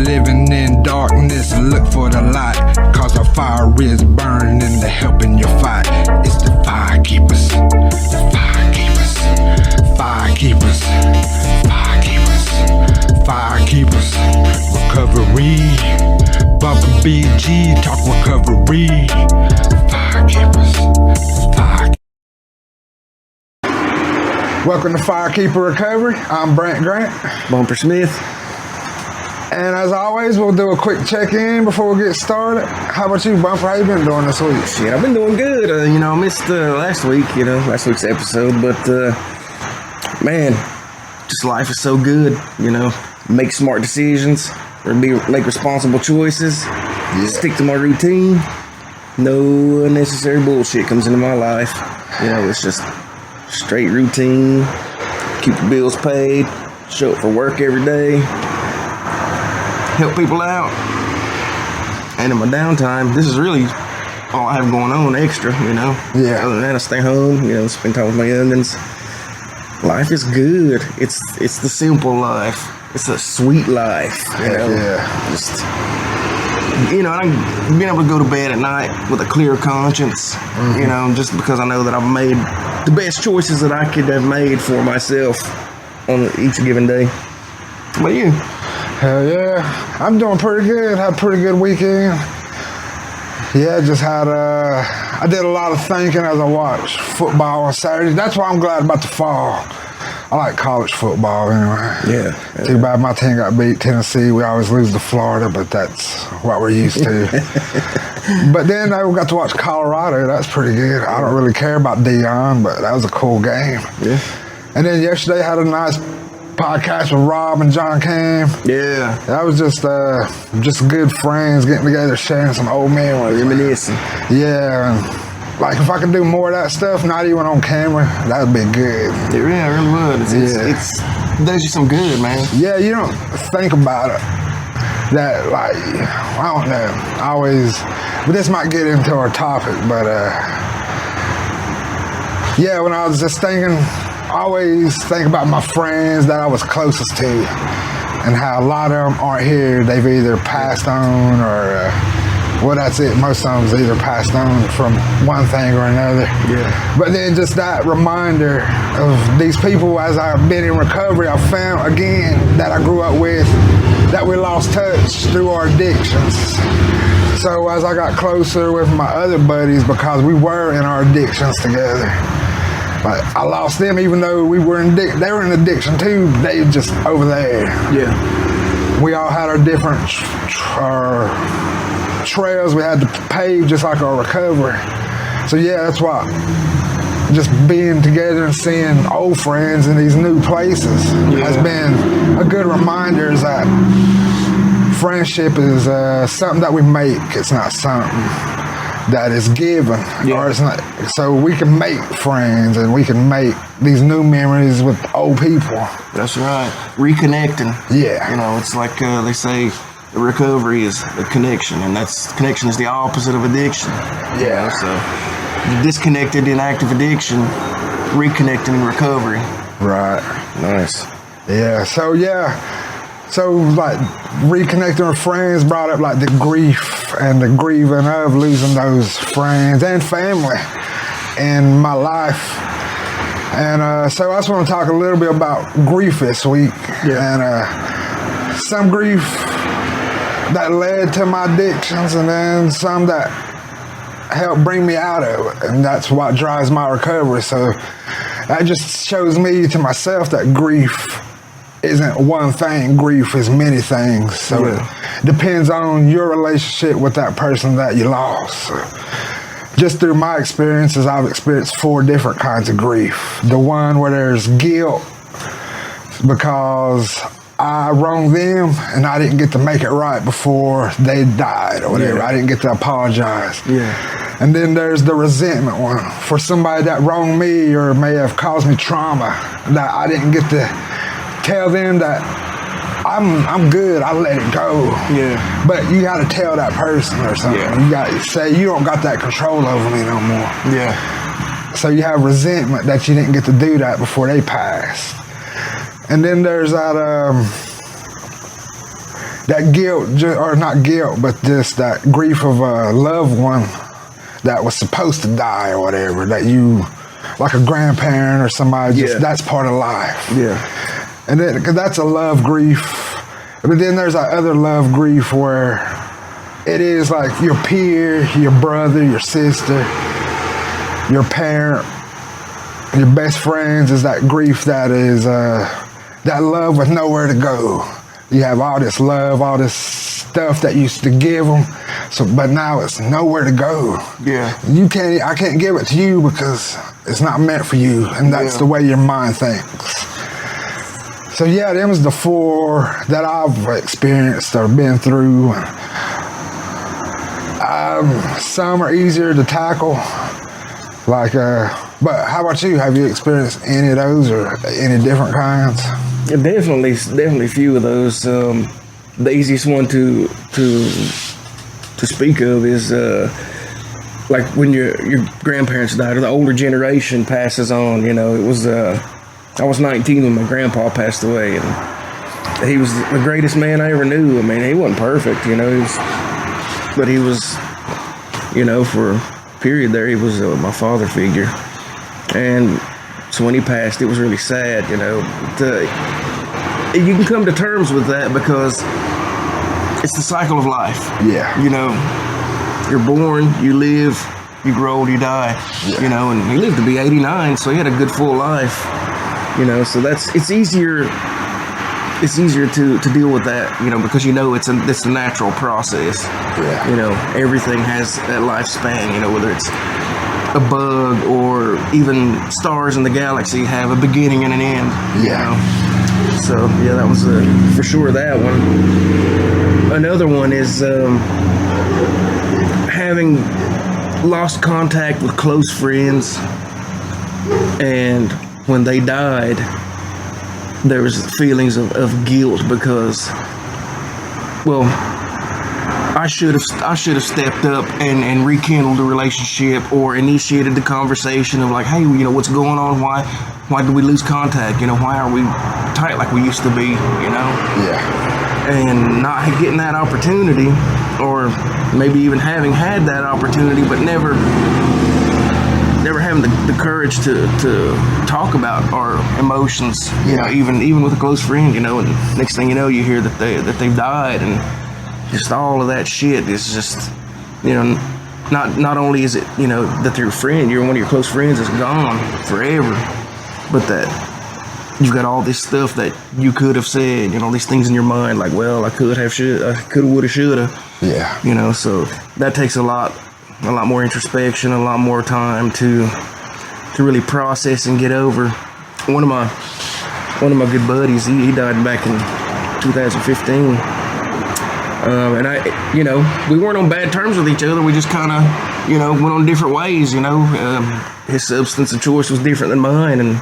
living in darkness, look for the light, cause the fire is burning and they're helping you fight. It's the fire keepers, the fire keepers, fire keepers, fire keepers, fire keepers. Recovery, Bumper BG, talk recovery. Fire keepers, fire. Welcome to Firekeeper Recovery. I'm Brant Grant. Bumper Smith. And as always, we'll do a quick check-in before we get started. How about you, Bumper? How you been doing this week? Shit, I've been doing good. I missed last week's episode, but man, just life is so good. Make smart decisions, make responsible choices, stick to my routine. No unnecessary bullshit comes into my life. It's just straight routine. Keep the bills paid. Show up for work every day. Help people out. And in my downtime, this is really all I have going on extra, Yeah. Other than that, I stay home, spend time with my youngins. Life is good. It's the simple life. It's a sweet life, Yeah. Just, being able to go to bed at night with a clear conscience, just because I know that I've made the best choices that I could have made for myself on each given day. What about you? Hell yeah. I'm doing pretty good. Had a pretty good weekend. Yeah, just had I did a lot of thinking as I watched football on Saturday. That's why I'm glad about the fall. I like college football anyway. Yeah. Too bad my team got beat Tennessee. We always lose to Florida, but that's what we're used to. But then I got to watch Colorado. That's pretty good. I don't really care about Deion, but that was a cool game. Yeah. And then yesterday had a nice podcast with Rob and John Cam. Yeah. That was just good friends getting together, sharing some old memories. Reminiscing. Yeah. And like if I could do more of that stuff, not even on camera, that'd be good. It really would. It does you some good, man. Yeah, you don't think about it. That like, I don't know. I always, but this might get into our topic, but yeah, when I was just thinking, I always think about my friends that I was closest to and how a lot of them aren't here. They've either passed on or, well, that's it. Most of them's either passed on from one thing or another. Yeah. But then just that reminder of these people as I've been in recovery, I found again that I grew up with, that we lost touch through our addictions. So as I got closer with my other buddies, because we were in our addictions together, like I lost them even though we were they were in addiction too. They were just over there. Yeah. We all had our different trails we had to pave, just like our recovery. So yeah, that's why just being together and seeing old friends in these new places has been a good reminder is that friendship is something that we make. It's not something that is given, or it's not. So we can make friends and we can make these new memories with old people. That's right. Reconnecting. Yeah. It's like they say, recovery is a connection, and connection is the opposite of addiction. Yeah. So disconnected in active addiction, reconnecting in recovery. Right. Nice. Yeah. So like reconnecting with friends brought up like the grief and the grieving of losing those friends and family in my life. And so I just want to talk a little bit about grief this week. Yeah. And some grief that led to my addictions, and then some that helped bring me out of it. And that's what drives my recovery. So that just shows me to myself that grief isn't one thing. Grief is many things. So it depends on your relationship with that person that you lost. So just through my experiences, I've experienced 4 different kinds of grief. The one where there's guilt because I wronged them and I didn't get to make it right before they died or whatever. I didn't get to apologize. Yeah. And then there's the resentment one for somebody that wronged me or may have caused me trauma that I didn't get to tell them that I'm good, I let it go. Yeah. But you got to tell that person or something. Yeah. You got to say, you don't got that control over me no more. Yeah. So you have resentment that you didn't get to do that before they passed. And then there's that that guilt, or not guilt, but just that grief of a loved one that was supposed to die or whatever, that you, like a grandparent or somebody, just that's part of life. Yeah. And then, cause that's a love grief. But then there's that other love grief where it is like your peer, your brother, your sister, your parent, your best friends, is that grief that is that love with nowhere to go. You have all this love, all this stuff that you used to give them, but now it's nowhere to go. Yeah. I can't give it to you because it's not meant for you, and that's the way your mind thinks. So yeah, them was the 4 that I've experienced or been through. Some are easier to tackle, like, but how about you? Have you experienced any of those or any different kinds? Yeah, definitely a few of those. The easiest one to speak of is like when your grandparents died, or the older generation passes on. It was I was 19 when my grandpa passed away, and he was the greatest man I ever knew. I mean, he wasn't perfect, but he was, for a period there, he was my father figure. And so when he passed, it was really sad, you can come to terms with that because it's the cycle of life. Yeah. You're born, you live, you grow old, you die, and he lived to be 89, so he had a good full life, so it's easier to deal with that, because it's a natural process. Yeah. Everything has that lifespan, whether it's a bug or even stars in the galaxy have a beginning and an end. Yeah. So yeah, that was for sure that one. Another one is having lost contact with close friends, and when they died, there was feelings of guilt because, well, I should have stepped up and rekindled the relationship or initiated the conversation of like, hey, what's going on? Why did we lose contact? Why are we tight like we used to be? Yeah. And not getting that opportunity, or maybe even having had that opportunity, but never having the courage to talk about our emotions. Even with a close friend. And next thing you know, you hear that they've died, and just all of that shit is just, not only is it, that your friend, one of your close friends is gone forever, but that you've got all this stuff that you could have said, these things in your mind, like, well, I could have, would have, should have. Yeah. So that takes a lot more introspection, a lot more time to really process and get over. One of my good buddies, he died back in 2015. And we weren't on bad terms with each other. We just kind of, went on different ways, his substance of choice was different than mine. And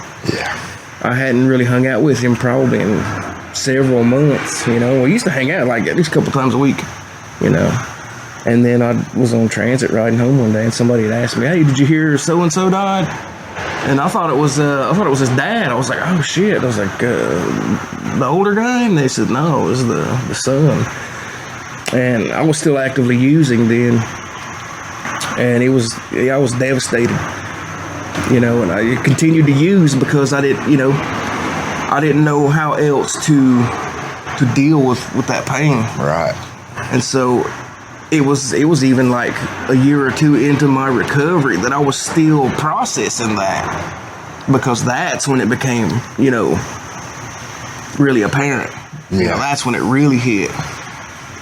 I hadn't really hung out with him probably in several months, We used to hang out like at least a couple times a week, And then I was on transit riding home one day, and somebody had asked me, hey, did you hear so-and-so died? And I thought it was his dad. I was like, oh shit. I was like, the older guy? And they said, no, it was the son. And I was still actively using then, and I was devastated, and I continued to use because I didn't know how else to deal with that pain. Right. And so it was even like a year or two into my recovery that I was still processing that, because that's when it became, really apparent. That's when it really hit.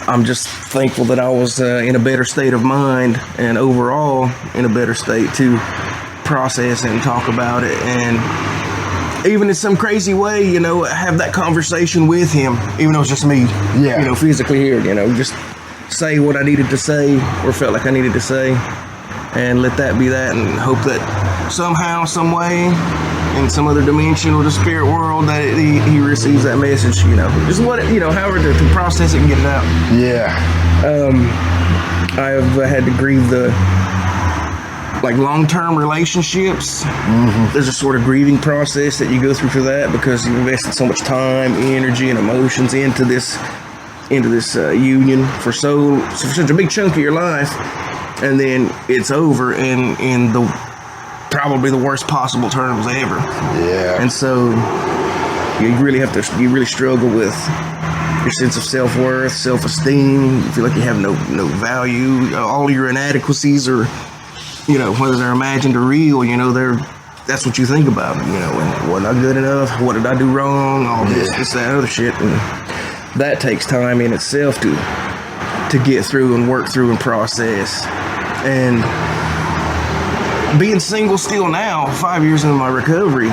I'm just thankful that I was in a better state of mind, and overall in a better state to process and talk about it, and even in some crazy way, have that conversation with him, even though it's just me, physically here, just say what I needed to say or felt like I needed to say, and let that be that, and hope that somehow, some way, in some other dimension or the spirit world, that he receives that message, just what, however to process it and get it out. Yeah. I've had to grieve the long-term relationships. Mm-hmm. There's a sort of grieving process that you go through for that, because you invested so much time, energy, and emotions into this into this union for such a big chunk of your life, and then it's over in the probably the worst possible terms ever. Yeah. And so you really struggle with your sense of self-worth, self-esteem. You feel like you have no value. All your inadequacies are, whether they're imagined or real, that's what you think about. And wasn't I good enough? What did I do wrong? All this, that, other shit. And that takes time in itself to get through and work through and process. And being single still now, 5 years into my recovery,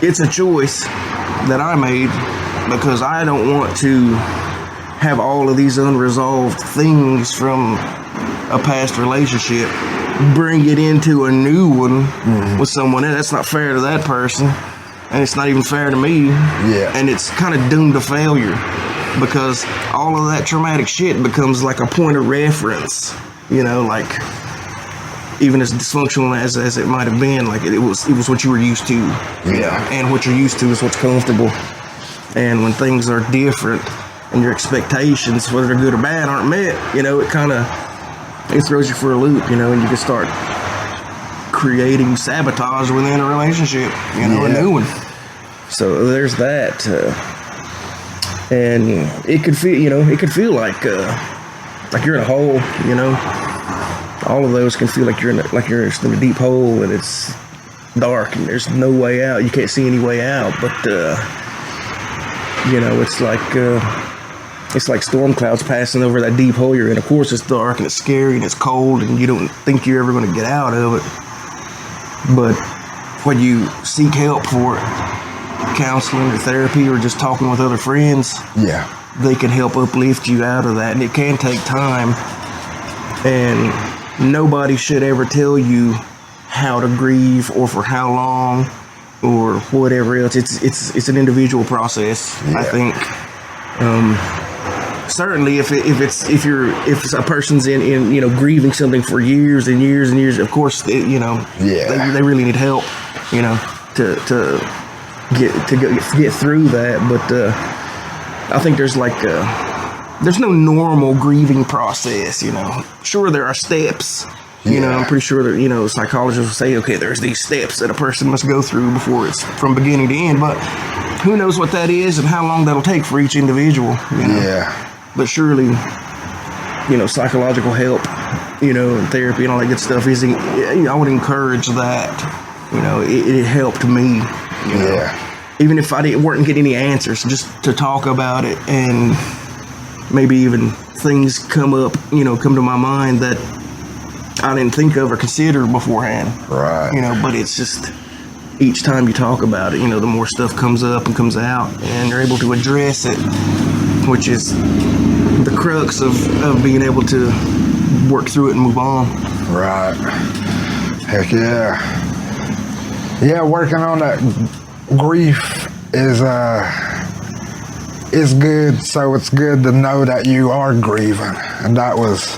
it's a choice that I made because I don't want to have all of these unresolved things from a past relationship, bring it into a new one with someone else. That's not fair to that person, and it's not even fair to me. Yeah. And it's kind of doomed to failure because all of that traumatic shit becomes like a point of reference, like even as dysfunctional as it might have been, like it was what you were used to. Yeah. And what you're used to is what's comfortable. And when things are different and your expectations, whether they're good or bad, aren't met, it throws you for a loop, and you can start creating sabotage within a relationship, a new one. So there's that. And it could feel like you're in a hole, All of those can feel like you're in a deep hole and it's dark and there's no way out. You can't see any way out, but it's like storm clouds passing over that deep hole you're in. Of course, it's dark and it's scary and it's cold and you don't think you're ever going to get out of it. But when you seek help for it, counseling or therapy or just talking with other friends, they can help uplift you out of that. And it can take time. And nobody should ever tell you how to grieve or for how long or whatever else. It's an individual process. I think. Certainly, if a person's in grieving something for years and years and years, of course, they really need help, to get through that. But I think there's there's no normal grieving process, Sure, there are steps. I'm pretty sure that, psychologists will say, okay, there's these steps that a person must go through before it's from beginning to end. But who knows what that is and how long that'll take for each individual, Yeah. But surely, psychological help, and therapy and all that good stuff I would encourage that. It helped me, Even if I weren't getting any answers, just to talk about it and maybe even things come to my mind that I didn't think of or consider beforehand. Right. But it's just each time you talk about it, the more stuff comes up and comes out and you're able to address it, which is the crux of being able to work through it and move on. Right. Heck yeah. Yeah, working on that grief is good. So it's good to know that you are grieving. And that was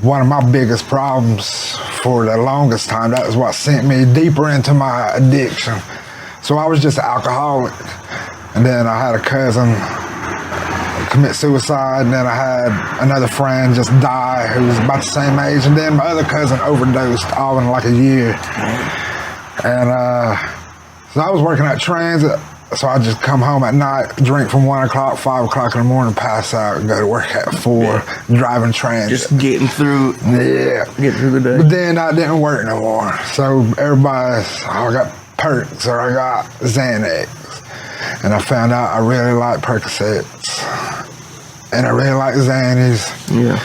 one of my biggest problems for the longest time. That was what sent me deeper into my addiction. So I was just an alcoholic. And then I had a cousin commit suicide, and then I had another friend just die who was about the same age, and then my other cousin overdosed all in like a year. And so I was working at transit, so I just come home at night, drink from 1 o'clock, 5 o'clock in the morning, pass out, and go to work at 4, driving transit. Just getting through. Getting through the day. But then I didn't work no more. So everybody's, I got Perks or I got Xanax. And I found out I really like Percocets. And I really like Xannies. Yeah.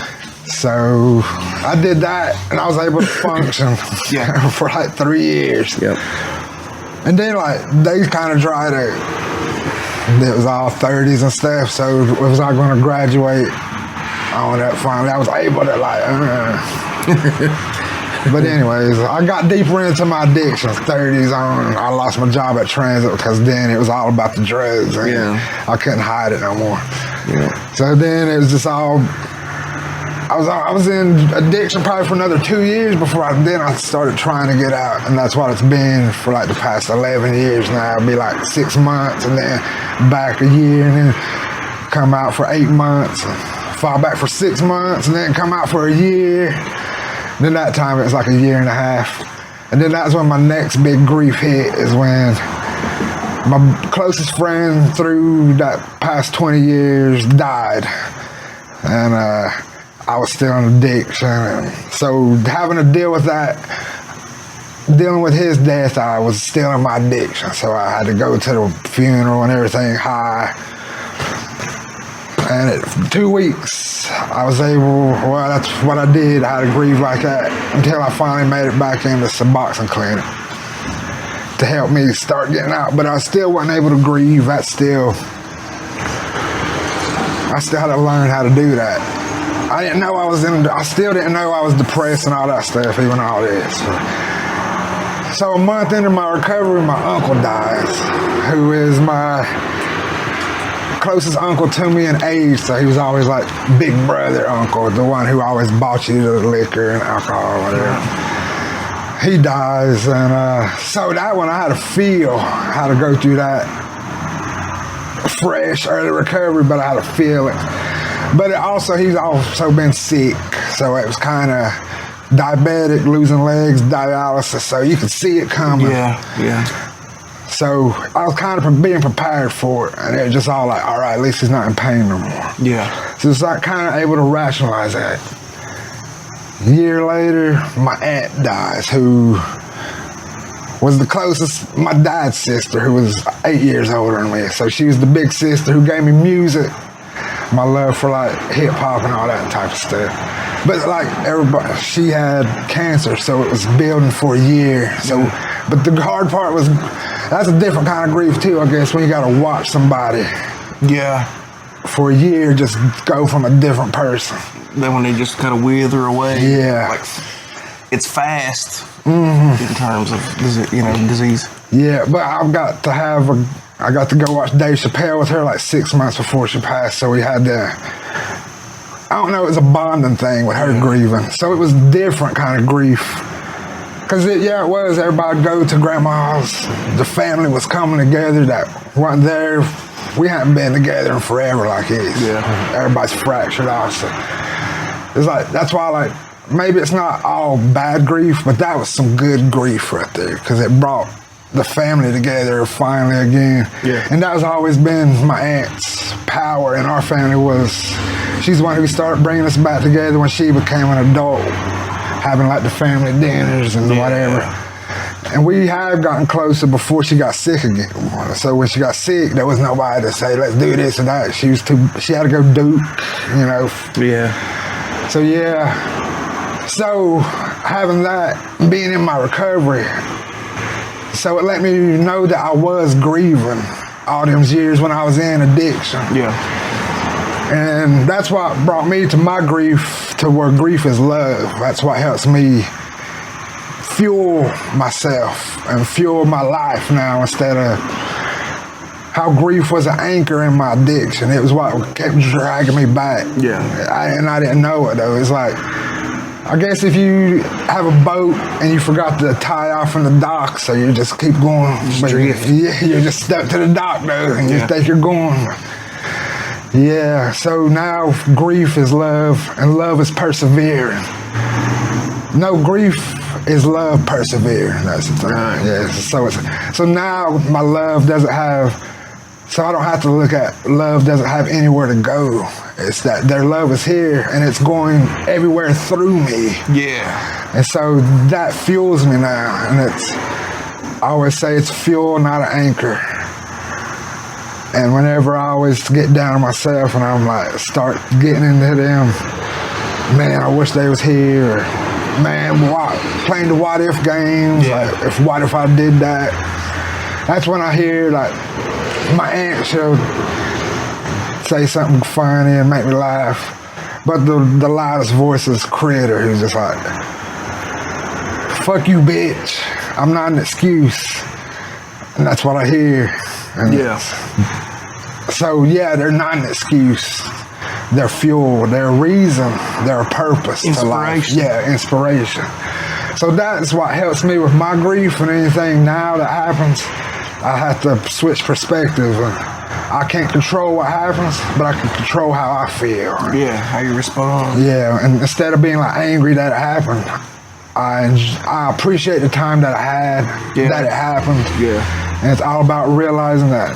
So I did that, and I was able to function for like 3 years. Yep. And then they kind of dried out. It was all 30s and stuff, so it was not going to graduate on that finally. I was able to But anyways, I got deeper into my addictions, 30s on. I lost my job at transit because then it was all about the drugs. And I couldn't hide it no more. Yeah. So then it was just all, I was in addiction probably for another 2 years before I started trying to get out. And that's what it's been for like the past 11 years now. It'll be like 6 months and then back a year and then come out for 8 months, fall back for 6 months, and then come out for a year. Then that time it was like a year and a half. And then that's when my next big grief hit, is when my closest friend through that past 20 years died. And I was still in addiction. And so having to deal with that, dealing with his death, I was still in my addiction. So I had to go to the funeral and everything high. And for 2 weeks, I was able, well, that's what I did. I had to grieve like that until I finally made it back into Suboxone clinic to help me start getting out. But I still wasn't able to grieve. I still had to learn how to do that. I still didn't know I was depressed and all that stuff, even all this. So a month into my recovery, my uncle dies, who is my closest uncle to me in age. So he was always like big brother uncle, the one who always bought you the liquor and alcohol or whatever. He dies, and so that one I had to feel how to go through that fresh early recovery, but I had to feel it. But he's also been sick, so it was kind of diabetic, losing legs, dialysis, so you could see it coming. Yeah. So I was kind of being prepared for it, and it was just all like, all right, at least he's not in pain no more. Yeah. So it's like kind of able to rationalize that. A year later, my aunt dies, who was the closest, my dad's sister, who was 8 years older than me. So she was the big sister who gave me music, my love for like hip hop and all that type of stuff. But like everybody, she had cancer, so it was building for a year. So, but the hard part was, that's a different kind of grief too, I guess, when you gotta watch somebody. Yeah. For a year, just go from a different person. Then when they just kind of wither away. Yeah. Like, it's fast in terms of disease. Yeah, but I got to go watch Dave Chappelle with her like 6 months before she passed. So we had it was a bonding thing with her grieving. So it was different kind of grief. Because it was. Everybody go to grandma's. The family was coming together that wasn't there. We hadn't been together in forever like this. Yeah. Everybody's fractured off. So it's like, that's why, like, maybe it's not all bad grief, but that was some good grief right there, because it brought the family together finally again. Yeah. And that has always been my aunt's power in our family, was she's the one who started bringing us back together when she became an adult, having like the family dinners and whatever. And we had gotten closer before she got sick again. So when she got sick, there was nobody to say, let's do this and that. She had to go duke, Yeah. So So having that, being in my recovery, so it let me know that I was grieving all them years when I was in addiction. Yeah. And that's what brought me to my grief, to where grief is love. That's what helps me fuel myself and fuel my life now, instead of how grief was an anchor in my addiction. It was what kept dragging me back. Yeah. And I didn't know it though. It's like, I guess if you have a boat and you forgot to tie off in the dock, so you just keep going. You're just stuck to the dock though, and you think you're going. Yeah, so now grief is love, and love is persevering. No, grief is love persevering. That's the thing. Right. Yeah, so now my love doesn't have, so I don't have to look at love doesn't have anywhere to go. It's that their love is here and it's going everywhere through me. Yeah. And so that fuels me now. And I always say it's fuel, not an anchor. And whenever I always get down on myself and I'm like, start getting into them, man, I wish they was here. Or, man, playing the what if games. Yeah. Like, what if I did that? That's when I hear, like, my aunt, she'll say something funny and make me laugh. But the loudest voice is Critter, who's just like, fuck you, bitch. I'm not an excuse. And that's what I hear. And so, they're not an excuse. They're fuel, they're a reason, they're a purpose to life. Yeah, inspiration. So that's what helps me with my grief, and anything now that happens, I have to switch perspective. I can't control what happens, but I can control how I feel. Yeah, how you respond. Yeah, and instead of being like angry that it happened, I appreciate the time that I had, that it happened. Yeah. And it's all about realizing that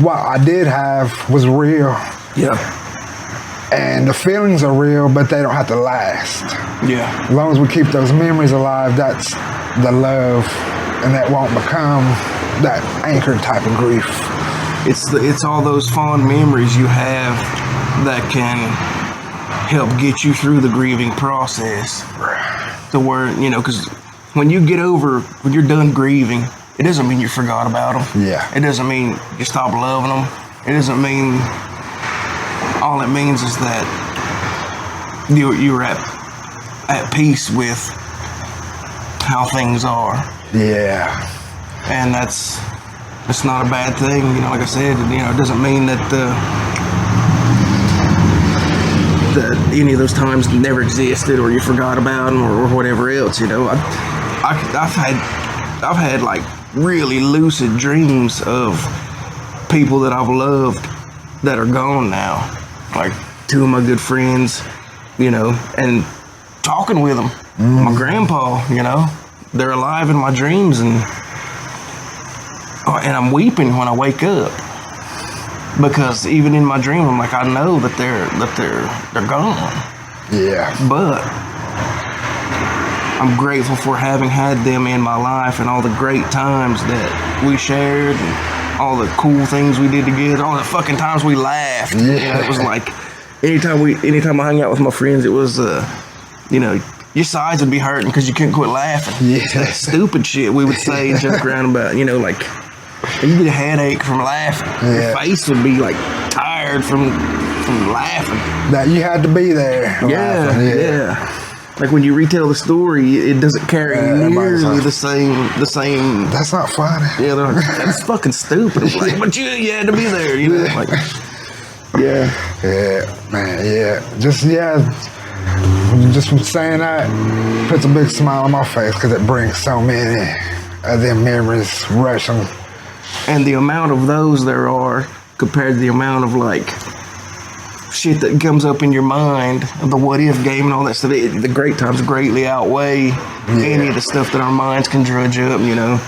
what I did have was real. Yeah. And the feelings are real, but they don't have to last. Yeah. As long as we keep those memories alive, that's the love, and that won't become that anchored type of grief. It's all those fond memories you have that can help get you through the grieving process. To where, you know, because when you're done grieving, it doesn't mean you forgot about them. Yeah. It doesn't mean you stop loving them. It doesn't mean, all it means is that you're at peace with how things are. Yeah. And that's not a bad thing. You know, like I said, you know, it doesn't mean that any of those times never existed or you forgot about them or whatever else. You know, I've had like really lucid dreams of people that I've loved that are gone now, like two of my good friends, you know, and talking with them. My grandpa, you know, they're alive in my dreams, and I'm weeping when I wake up. Because even in my dream, I'm like, I know that they're gone. Yeah. But I'm grateful for having had them in my life and all the great times that we shared and all the cool things we did together, all the fucking times we laughed. Yeah. You know, it was like anytime I hung out with my friends, it was you know, your sides would be hurting because you couldn't quit laughing. Yeah. That stupid shit we would say and joke around about, you know, like. You get a headache from laughing. Yeah. Your face would be like tired from laughing. That you had to be there. Laughing. Yeah. Like when you retell the story, it doesn't carry nearly the same. That's not funny. Yeah, that's fucking stupid. It's like, but you had to be there. You know, like, yeah. Yeah, man. Yeah, just from saying that puts a big smile on my face because it brings so many of them memories rushing. And the amount of those there are compared to the amount of like shit that comes up in your mind of the what if game and all that stuff, the great times greatly outweigh any of the stuff that our minds can drudge up, you know,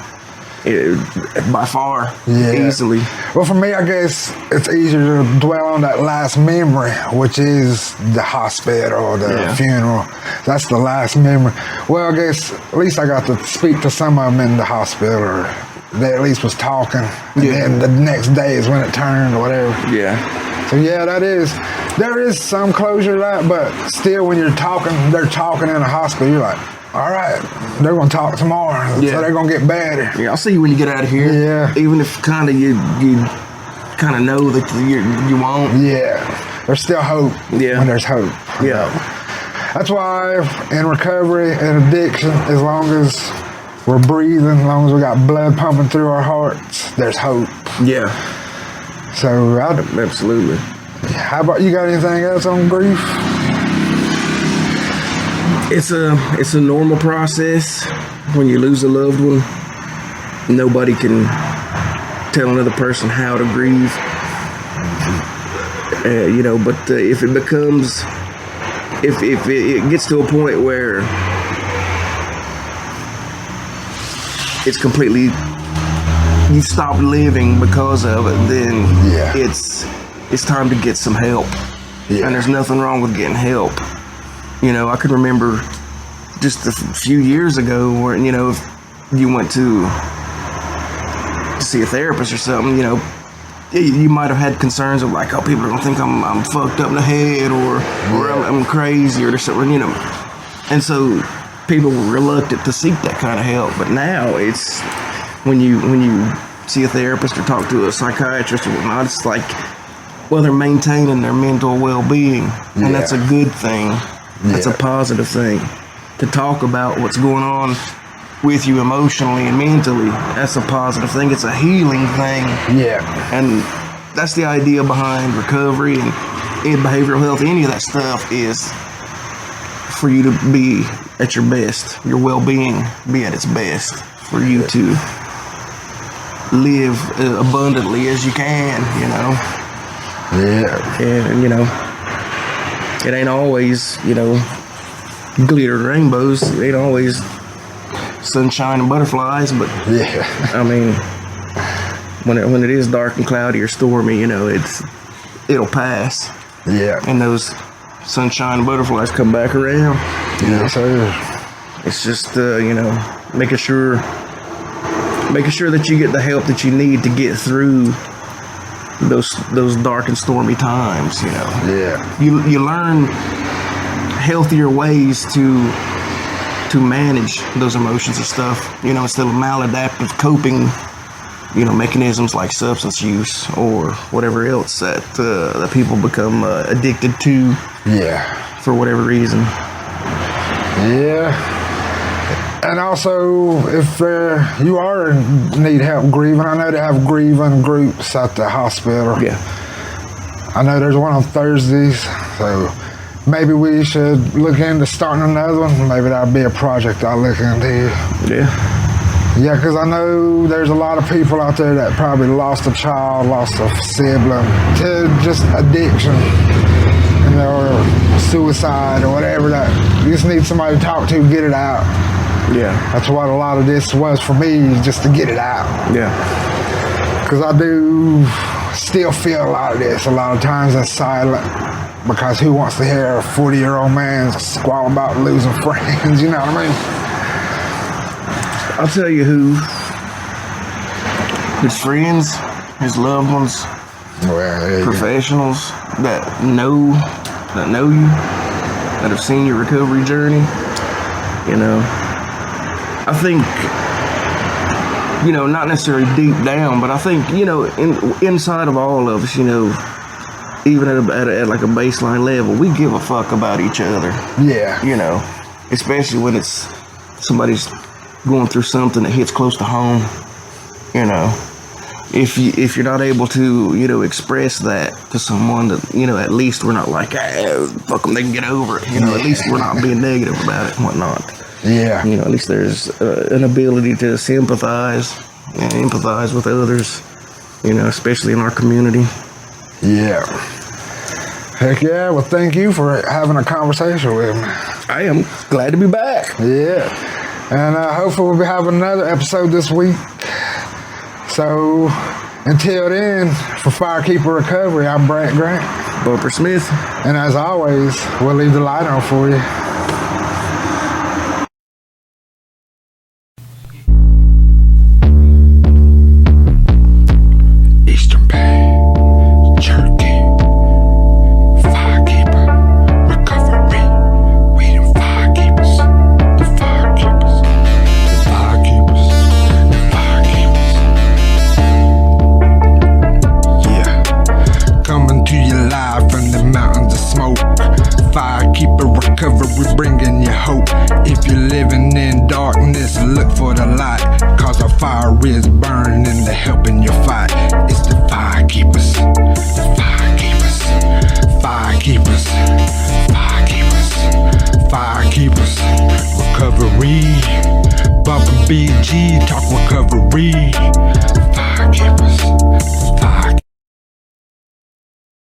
by far, easily. Well, for me, I guess it's easier to dwell on that last memory, which is the hospital or the funeral. That's the last memory. Well, I guess at least I got to speak to some of them in the hospital, or they at least was talking. And then the next day is when it turned or whatever. Yeah. So yeah, there is some closure to that, but still when they're talking in a hospital, you're like, all right, they're going to talk tomorrow, so they're going to get better. Yeah, I'll see you when you get out of here. Yeah. Even if kind of you kind of know that you won't. Yeah. There's still hope when there's hope. Yeah. That's why in recovery and addiction, as long as we're breathing, as long as we got blood pumping through our hearts, there's hope. Yeah. So absolutely. How about you? Got anything else on grief? It's a normal process when you lose a loved one. Nobody can tell another person how to grieve. You know, but if it becomes, if it gets to a point where it's completely, you stop living because of it, then it's time to get some help. Yeah. And there's nothing wrong with getting help. You know, I could remember just a few years ago where, you know, if you went to see a therapist or something, you know, you might have had concerns of like, oh, people are gonna think I'm fucked up in the head or I'm crazy or something, you know. And so people were reluctant to seek that kind of help. But now it's when you see a therapist or talk to a psychiatrist or whatnot, it's like, well, they're maintaining their mental well-being, and that's a good thing. That's a positive thing. To talk about what's going on with you emotionally and mentally, that's a positive thing. It's a healing thing. Yeah. And that's the idea behind recovery and in behavioral health. Any of that stuff is for you to be at your best, your well-being be at its best, for you to live abundantly as you can, you know. Yeah. And, you know, it ain't always, you know, glitter and rainbows. It ain't always sunshine and butterflies, but Yeah. I mean, when it is dark and cloudy or stormy, you know, it'll pass, Yeah. and those sunshine and butterflies come back around. You know, Yes, sir. it's just you know, making sure that you get the help that you need to get through those dark and stormy times. You know, Yeah. you learn healthier ways to manage those emotions and stuff, you know, instead of maladaptive coping, you know, mechanisms like substance use or whatever else that people become addicted to Yeah. for whatever reason. Yeah. And also, if you are need help grieving, I know they have grieving groups at the hospital. Yeah. I know there's one on Thursdays, so maybe we should look into starting another one. Maybe that'll be a project I'll look into. Yeah. Yeah, because I know there's a lot of people out there that probably lost a child, lost a sibling to just addiction, you know, or suicide or whatever. That you just need somebody to talk to, get it out. Yeah. That's what a lot of this was for me, just to get it out. Yeah. Because I do still feel a lot of this. A lot of times in silent. Because who wants to hear a 40-year-old man squall about losing friends? You know what I mean? I'll tell you who. His friends, his loved ones, Well, professionals that know you, that have seen your recovery journey. You know, I think, you know, not necessarily deep down, but I think, you know, inside of all of us, you know, even at like a baseline level, we give a fuck about each other. yeah. You know, especially when it's somebody's going through something that hits close to home. You know, if you're not able to, you know, express that to someone, that, you know, at least we're not like, fuck them, they can get over it. You know, at least we're not being negative about it and whatnot. Yeah. You know, at least there's an ability to sympathize and empathize with others, you know, especially in our community. Yeah. Heck yeah. Well, thank you for having a conversation with me. I am glad to be back. Yeah. And hopefully we'll be having another episode this week. So until then, for Firekeeper Recovery, I'm Brant Grant. Bumper Smith. And as always, we'll leave the light on for you. Eastern Bay, Cherokee, Firekeeper, Recovery, we them Firekeepers, the Firekeepers, the Firekeepers, the Firekeepers. Yeah, coming to you live from the mountains of smoke. Firekeeper Recovery, bringing you hope. If you're living in darkness, look for the light, cause a fire is burning and they're helping you fight. It's the Firekeepers, the Firekeepers, Firekeepers, Firekeepers, Firekeepers, Recovery, bumping BG, talk recovery, Firekeepers.